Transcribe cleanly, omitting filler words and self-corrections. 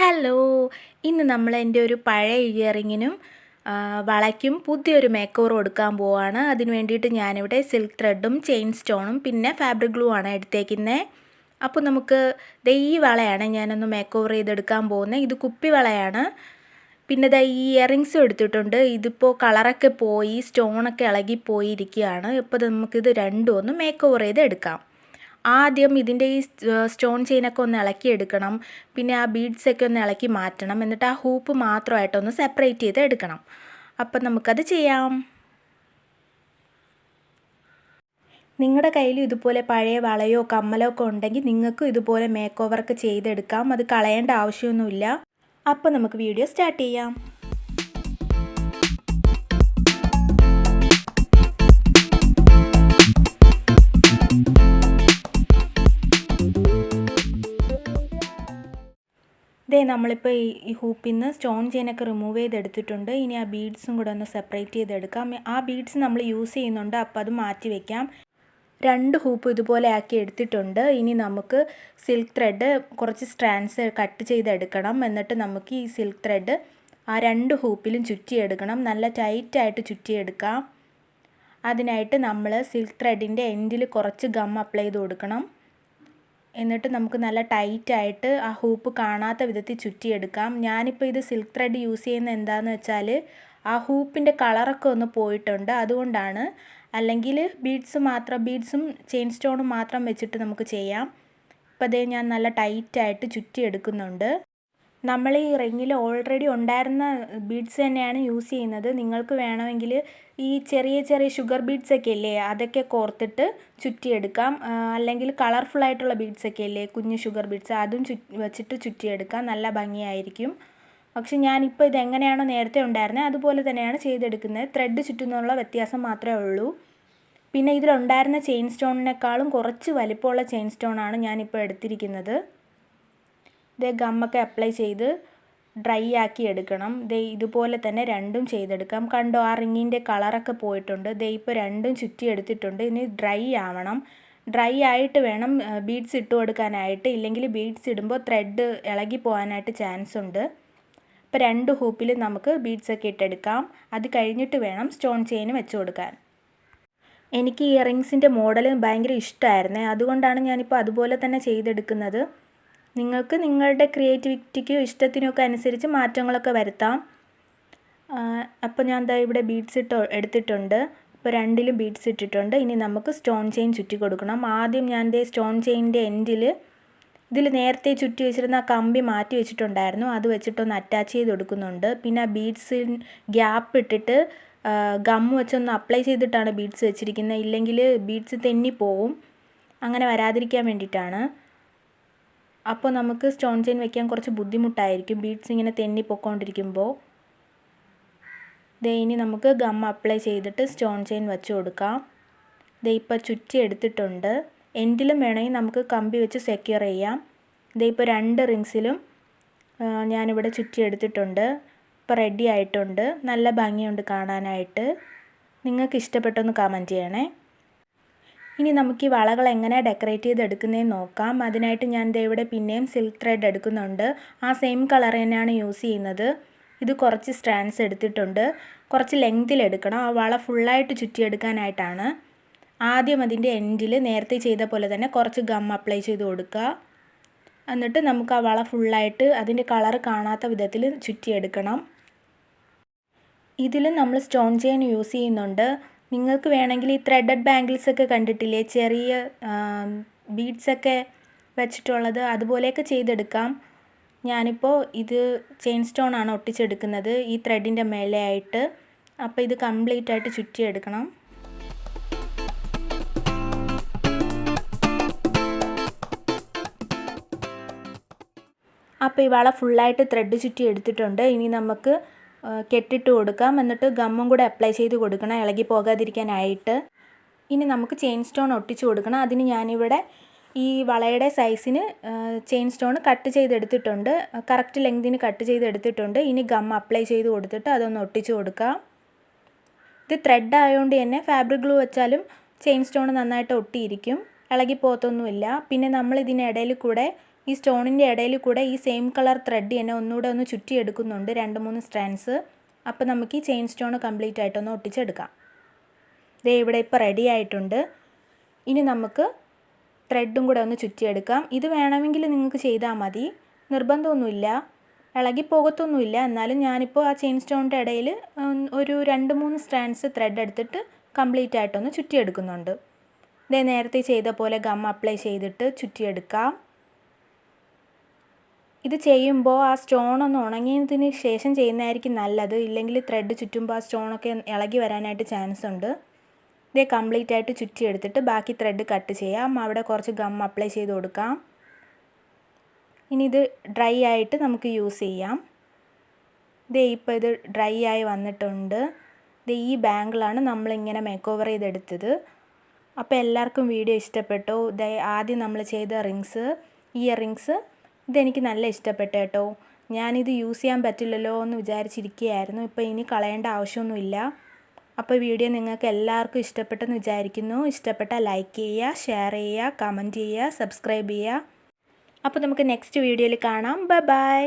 Hello, ഇന്ന് നമ്മൾ എൻ്റെ ഒരു പഴയ ഇയറിങ്ങിനും വളയ്ക്കും പുതിയൊരു മേക്ക് ഓവർ കൊടുക്കാൻ പോവാണ്. അതിന് വേണ്ടിയിട്ട് ഞാനിവിടെ സിൽക്ക് ത്രെഡും ചെയിൻ സ്റ്റോണും പിന്നെ ഫാബ്രിക് ഗ്ലൂ ആണ് എടുത്തേക്കുന്നത്. അപ്പോൾ നമുക്ക് ഈ വളയാണ് ഞാനൊന്ന് മേക്ക് ഓവർ ചെയ്തെടുക്കാൻ പോകുന്നത്. ഇത് കുപ്പി വളയാണ്. പിന്നെ ഈ ഇയറിങ്സും എടുത്തിട്ടുണ്ട്. ഇതിപ്പോൾ കളറൊക്കെ പോയി സ്റ്റോണൊക്കെ ഇളകിപ്പോയിരിക്കുകയാണ്. ഇപ്പോൾ നമുക്കിത് രണ്ടും ഒന്ന് മേക്ക് ഓവർ ചെയ്തെടുക്കാം. ആദ്യം ഇതിൻ്റെ ഈ സ്റ്റോൺ ചെയിനൊക്കെ ഒന്ന് ഇളക്കിയെടുക്കണം. പിന്നെ ആ ബീഡ്സൊക്കെ ഒന്ന് ഇളക്കി മാറ്റണം. എന്നിട്ട് ആ ഹൂപ്പ് മാത്രമായിട്ടൊന്ന് സെപ്പറേറ്റ് ചെയ്ത് എടുക്കണം. അപ്പം നമുക്കത് ചെയ്യാം. നിങ്ങളുടെ കയ്യിൽ ഇതുപോലെ പഴയ വളയോ കമ്മലോ ഒക്കെ ഉണ്ടെങ്കിൽ നിങ്ങൾക്കും ഇതുപോലെ മേക്ക് ഓവറൊക്കെ ചെയ്തെടുക്കാം. അത് കളയേണ്ട ആവശ്യമൊന്നുമില്ല. അപ്പോൾ നമുക്ക് വീഡിയോ സ്റ്റാർട്ട് ചെയ്യാം. നമ്മളിപ്പോൾ ഈ ഹൂപ്പിൽ നിന്ന് സ്റ്റോൺ ചെയിനൊക്കെ റിമൂവ് ചെയ്തെടുത്തിട്ടുണ്ട്. ഇനി ആ ബീഡ്സും കൂടെ ഒന്ന് സെപ്പറേറ്റ് ചെയ്തെടുക്കാം. ആ ബീഡ്സ് നമ്മൾ യൂസ് ചെയ്യുന്നുണ്ട്, അപ്പോൾ അത് മാറ്റി വയ്ക്കാം. 2 ഹൂപ്പ് ഇതുപോലെ ആക്കി എടുത്തിട്ടുണ്ട്. ഇനി നമുക്ക് സിൽക്ക് ത്രെഡ് കുറച്ച് സ്ട്രാൻഡ്സ് കട്ട് ചെയ്തെടുക്കണം. എന്നിട്ട് നമുക്ക് ഈ സിൽക്ക് ത്രെഡ് ആ 2 ഹൂപ്പിലും ചുറ്റിയെടുക്കണം. നല്ല ടൈറ്റായിട്ട് ചുറ്റിയെടുക്കാം. അതിനായിട്ട് നമ്മൾ സിൽക്ക് ത്രെഡിൻ്റെ എൻഡിൽ കുറച്ച് ഗം അപ്ലൈ ചെയ്ത് കൊടുക്കണം. എന്നിട്ട് നമുക്ക് നല്ല ടൈറ്റായിട്ട് ആ ഹൂപ്പ് കാണാത്ത വിധത്തിൽ ചുറ്റിയെടുക്കാം. ഞാനിപ്പോൾ ഇത് സിൽക്ക് ത്രെഡ് യൂസ് ചെയ്യുന്നത് എന്താണെന്ന് വെച്ചാൽ ആ ഹൂപ്പിൻ്റെ കളറൊക്കെ ഒന്ന് പോയിട്ടുണ്ട്, അതുകൊണ്ടാണ്. അല്ലെങ്കിൽ ബീഡ്സും ചെയിൻ സ്റ്റോണും മാത്രം വെച്ചിട്ട് നമുക്ക് ചെയ്യാം. ഇപ്പോൾ ഞാൻ നല്ല ടൈറ്റായിട്ട് ചുറ്റിയെടുക്കുന്നുണ്ട്. നമ്മൾ ഈ റിങ്ങിൽ ഓൾറെഡി ഉണ്ടായിരുന്ന ബീഡ്സ് തന്നെയാണ് യൂസ് ചെയ്യുന്നത്. നിങ്ങൾക്ക് വേണമെങ്കിൽ ഈ ചെറിയ ചെറിയ ഷുഗർ ബീഡ്സൊക്കെ ഇല്ലേ, അതൊക്കെ കോർത്തിട്ട് ചുറ്റിയെടുക്കാം. അല്ലെങ്കിൽ കളർഫുള്ളായിട്ടുള്ള ബീഡ്സൊക്കെ ഇല്ലേ, കുഞ്ഞു ഷുഗർ ബീഡ്സ്, അതും വെച്ചിട്ട് ചുറ്റിയെടുക്കാം. നല്ല ഭംഗിയായിരിക്കും. പക്ഷെ ഞാനിപ്പോൾ ഇതെങ്ങനെയാണോ നേരത്തെ ഉണ്ടായിരുന്നത് അതുപോലെ തന്നെയാണ് ചെയ്തെടുക്കുന്നത്. ത്രെഡ് ചുറ്റുന്നുള്ള വ്യത്യാസം മാത്രമേ ഉള്ളൂ. പിന്നെ ഇതിലുണ്ടായിരുന്ന ചെയിൻ സ്റ്റോണിനേക്കാളും കുറച്ച് വലിപ്പമുള്ള ചെയിൻ സ്റ്റോണാണ് ഞാനിപ്പോൾ എടുത്തിരിക്കുന്നത്. ഗമ്മൊക്കെ അപ്ലൈ ചെയ്ത് ഡ്രൈ ആക്കി എടുക്കണം. ഇതുപോലെ തന്നെ രണ്ടും ചെയ്തെടുക്കാം. കണ്ടോ, ആ റിങ്ങിൻ്റെ കളറൊക്കെ പോയിട്ടുണ്ട്. ഇപ്പോൾ രണ്ടും ചുറ്റി എടുത്തിട്ടുണ്ട്. ഇനി ഡ്രൈ ആവണം. ഡ്രൈ ആയിട്ട് വേണം ബീഡ്സ് ഇട്ട് കൊടുക്കാനായിട്ട്. ഇല്ലെങ്കിൽ ബീഡ്സ് ഇടുമ്പോൾ ത്രെഡ് ഇളകി പോകാനായിട്ട് ചാൻസ് ഉണ്ട്. ഇപ്പോൾ 2 ഹൂപ്പിൽ നമുക്ക് ബീഡ്സൊക്കെ ഇട്ടെടുക്കാം. അത് കഴിഞ്ഞിട്ട് വേണം സ്റ്റോൺ ചെയിൻ വെച്ച് കൊടുക്കാൻ. എനിക്ക് ഇയറിങ്സിൻ്റെ മോഡൽ ഭയങ്കര ഇഷ്ടമായിരുന്നേ, അതുകൊണ്ടാണ് ഞാനിപ്പോൾ അതുപോലെ തന്നെ ചെയ്തെടുക്കുന്നത്. നിങ്ങൾക്ക് നിങ്ങളുടെ ക്രിയേറ്റിവിറ്റിക്കും ഇഷ്ടത്തിനൊക്കെ അനുസരിച്ച് മാറ്റങ്ങളൊക്കെ വരുത്താം. അപ്പോൾ ഞാൻ ഇവിടെ ബീഡ്സ് എടുത്തിട്ടുണ്ട്. ഇപ്പോൾ 2ലും ബീഡ്സ് ഇട്ടിട്ടുണ്ട്. ഇനി നമുക്ക് സ്റ്റോൺ ചെയിൻ ചുറ്റി കൊടുക്കണം. ആദ്യം ഞാൻ സ്റ്റോൺ ചെയിനിൻ്റെ എൻഡിൽ ഇതിൽ നേരത്തെ ചുറ്റി വെച്ചിരുന്ന കമ്പി മാറ്റി വെച്ചിട്ടുണ്ടായിരുന്നു, അത് വെച്ചിട്ടൊന്ന് അറ്റാച്ച് ചെയ്ത് കൊടുക്കുന്നുണ്ട്. പിന്നെ ബീഡ്സിൽ ഗ്യാപ്പ് ഇട്ടിട്ട് ഗം വെച്ചൊന്ന് അപ്ലൈ ചെയ്തിട്ടാണ് ബീഡ്സ് വെച്ചിരിക്കുന്നത്. ഇല്ലെങ്കിൽ ബീഡ്സ് തെന്നിപ്പോവും. അങ്ങനെ വരാതിരിക്കാൻ വേണ്ടിയിട്ടാണ്. അപ്പോൾ നമുക്ക് സ്റ്റോൺ ചെയിൻ വയ്ക്കാൻ കുറച്ച് ബുദ്ധിമുട്ടായിരിക്കും, ബീഡ്സ് ഇങ്ങനെ തെന്നിപ്പോയിക്കൊണ്ടിരിക്കുമ്പോൾ. ഇനി നമുക്ക് ഗം അപ്ലൈ ചെയ്തിട്ട് സ്റ്റോൺ ചെയിൻ വെച്ച് കൊടുക്കാം. ഇപ്പോൾ ചുറ്റി എടുത്തിട്ടുണ്ട്. എൻഡിലും വേണമെങ്കിൽ നമുക്ക് കമ്പി വെച്ച് സെക്യൂർ ചെയ്യാം. ഇപ്പോൾ 2 റിങ്സിലും ഞാനിവിടെ ചുറ്റി എടുത്തിട്ടുണ്ട്. ഇപ്പോൾ റെഡി ആയിട്ടുണ്ട്. നല്ല ഭംഗിയുണ്ട് കാണാനായിട്ട്. നിങ്ങൾക്ക് ഇഷ്ടപ്പെട്ടൊന്ന് കമൻറ്റ് ചെയ്യണേ. ഇനി നമുക്ക് ഈ വളകൾ എങ്ങനെ ഡെക്കറേറ്റ് ചെയ്തെടുക്കുന്നതെന്ന് നോക്കാം. അതിനായിട്ട് ഞാൻ ഇവിടെ പിന്നെയും സിൽക്ക് ത്രെഡ് എടുക്കുന്നുണ്ട്. ആ സെയിം കളർ തന്നെയാണ് യൂസ് ചെയ്യുന്നത്. ഇത് കുറച്ച് സ്ട്രാൻഡ്സ് എടുത്തിട്ടുണ്ട്. കുറച്ച് ലെങ്തിൽ എടുക്കണം. ആ വള ഫുള്ളായിട്ട് ചുറ്റിയെടുക്കാനായിട്ടാണ്. ആദ്യം അതിൻ്റെ എൻഡിൽ നേരത്തെ ചെയ്ത പോലെ തന്നെ കുറച്ച് ഗം അപ്ലൈ ചെയ്ത് കൊടുക്കുക. എന്നിട്ട് നമുക്ക് ആ വള ഫുള്ളായിട്ട് അതിൻ്റെ കളർ കാണാത്ത വിധത്തിൽ ചുറ്റിയെടുക്കണം. ഇതിൽ നമ്മൾ സ്റ്റോൺ ചെയിൻ യൂസ് ചെയ്യുന്നുണ്ട്. നിങ്ങൾക്ക് വേണമെങ്കിൽ ഈ ത്രെഡഡ് ബാംഗിൾസൊക്കെ കണ്ടിട്ടില്ലേ, ചെറിയ ബീഡ്സൊക്കെ വെച്ചിട്ടുള്ളത്, അതുപോലെയൊക്കെ ചെയ്തെടുക്കാം. ഞാനിപ്പോൾ ഇത് ചെയിൻ സ്റ്റോൺ ആണ് ഒട്ടിച്ചെടുക്കുന്നത് ഈ ത്രെഡിൻ്റെ മേലെയായിട്ട്. അപ്പോൾ ഇത് കംപ്ലീറ്റ് ആയിട്ട് ചുറ്റിയെടുക്കണം. അപ്പോൾ ഈ വള ഫുള്ളായിട്ട് ത്രെഡ് ചുറ്റി എടുത്തിട്ടുണ്ട്. ഇനി നമുക്ക് കെട്ടിട്ട് കൊടുക്കാം. എന്നിട്ട് ഗമ്മും കൂടെ അപ്ലൈ ചെയ്ത് കൊടുക്കണം, ഇളകി പോകാതിരിക്കാനായിട്ട്. ഇനി നമുക്ക് ചെയിൻ സ്റ്റോൺ ഒട്ടിച്ച് കൊടുക്കണം. അതിന് ഞാനിവിടെ ഈ വളയുടെ സൈസിന് ചെയിൻ സ്റ്റോൺ കട്ട് ചെയ്തെടുത്തിട്ടുണ്ട്. കറക്റ്റ് ലെങ്തിന് കട്ട് ചെയ്തെടുത്തിട്ടുണ്ട്. ഇനി ഗം അപ്ലൈ ചെയ്ത് കൊടുത്തിട്ട് അതൊന്ന് ഒട്ടിച്ച് കൊടുക്കാം. ഇത് ത്രെഡ് ആയതുകൊണ്ട് തന്നെ ഫാബ്രിക് ഗ്ലൂ വെച്ചാലും ചെയിൻ സ്റ്റോൺ നന്നായിട്ട് ഒട്ടിയിരിക്കും. ഇളകി പോകത്തൊന്നുമില്ല. പിന്നെ നമ്മൾ ഇതിനിടയിൽ കൂടെ ഈ സ്റ്റോണിൻ്റെ ഇടയിൽ കൂടെ ഈ സെയിം കളർ ത്രെഡ് തന്നെ ഒന്നുകൂടെ ഒന്ന് ചുറ്റിയെടുക്കുന്നുണ്ട് 2-3 സ്ട്രാൻഡ്സ്. അപ്പോൾ നമുക്ക് ഈ ചെയിൻ സ്റ്റോൺ കംപ്ലീറ്റ് ആയിട്ടൊന്ന് ഒട്ടിച്ചെടുക്കാം. ദേ ഇവിടെ ഇപ്പോൾ റെഡി ആയിട്ടുണ്ട്. ഇനി നമുക്ക് ത്രെഡും കൂടെ ഒന്ന് ചുറ്റിയെടുക്കാം. ഇത് വേണമെങ്കിൽ നിങ്ങൾക്ക് ചെയ്താൽ മതി, നിർബന്ധമൊന്നുമില്ല, ഇളകി പോകത്തൊന്നുമില്ല. എന്നാലും ഞാനിപ്പോൾ ആ ചെയിൻ സ്റ്റോണിൻ്റെ ഇടയിൽ ഒരു 2-3 സ്ട്രാൻഡ്സ് ത്രെഡ് എടുത്തിട്ട് കംപ്ലീറ്റ് ആയിട്ടൊന്ന് ചുറ്റിയെടുക്കുന്നുണ്ട്. ഇതേ നേരത്തെ ചെയ്ത പോലെ ഗം അപ്ലൈ ചെയ്തിട്ട് ചുറ്റിയെടുക്കാം. ഇത് ചെയ്യുമ്പോൾ ആ സ്റ്റോണൊന്ന് ഉണങ്ങിയതിന് ശേഷം ചെയ്യുന്നതായിരിക്കും നല്ലത്. ഇല്ലെങ്കിൽ ത്രെഡ് ചുറ്റുമ്പോൾ ആ സ്റ്റോണൊക്കെ ഇളകി വരാനായിട്ട് ചാൻസ് ഉണ്ട്. ഇതേ കംപ്ലീറ്റ് ആയിട്ട് ചുറ്റിയെടുത്തിട്ട് ബാക്കി ത്രെഡ് കട്ട് ചെയ്യാം. അവിടെ കുറച്ച് ഗം അപ്ലൈ ചെയ്ത് കൊടുക്കാം. ഇനി ഇത് ഡ്രൈ ആയിട്ട് നമുക്ക് യൂസ് ചെയ്യാം. ദേ ഇപ്പോൾ ഇത് ഡ്രൈ ആയി വന്നിട്ടുണ്ട്. ദേ ഈ ബാങ്കിളാണ് നമ്മളിങ്ങനെ മേക്ക് ഓവർ ചെയ്തെടുത്തത്. അപ്പോൾ എല്ലാവർക്കും വീഡിയോ ഇഷ്ടപ്പെട്ടു. ആദ്യം നമ്മൾ ചെയ്ത ഇയർ റിങ്സ് ഇതെനിക്ക് നല്ല ഇഷ്ടപ്പെട്ടു കേട്ടോ. ഞാനിത് യൂസ് ചെയ്യാൻ പറ്റില്ലല്ലോ എന്ന് വിചാരിച്ചിരിക്കുകയായിരുന്നു. ഇപ്പോൾ ഇനി കളയേണ്ട ആവശ്യമൊന്നുമില്ല. അപ്പോൾ വീഡിയോ നിങ്ങൾക്ക് എല്ലാവർക്കും ഇഷ്ടപ്പെട്ടെന്ന് വിചാരിക്കുന്നു. ഇഷ്ടപ്പെട്ടാൽ ലൈക്ക് ചെയ്യുക, ഷെയർ ചെയ്യുക, കമൻറ്റ് ചെയ്യുക, സബ്സ്ക്രൈബ് ചെയ്യുക. അപ്പോൾ നമുക്ക് നെക്സ്റ്റ് വീഡിയോയിൽ കാണാം. Bye bye.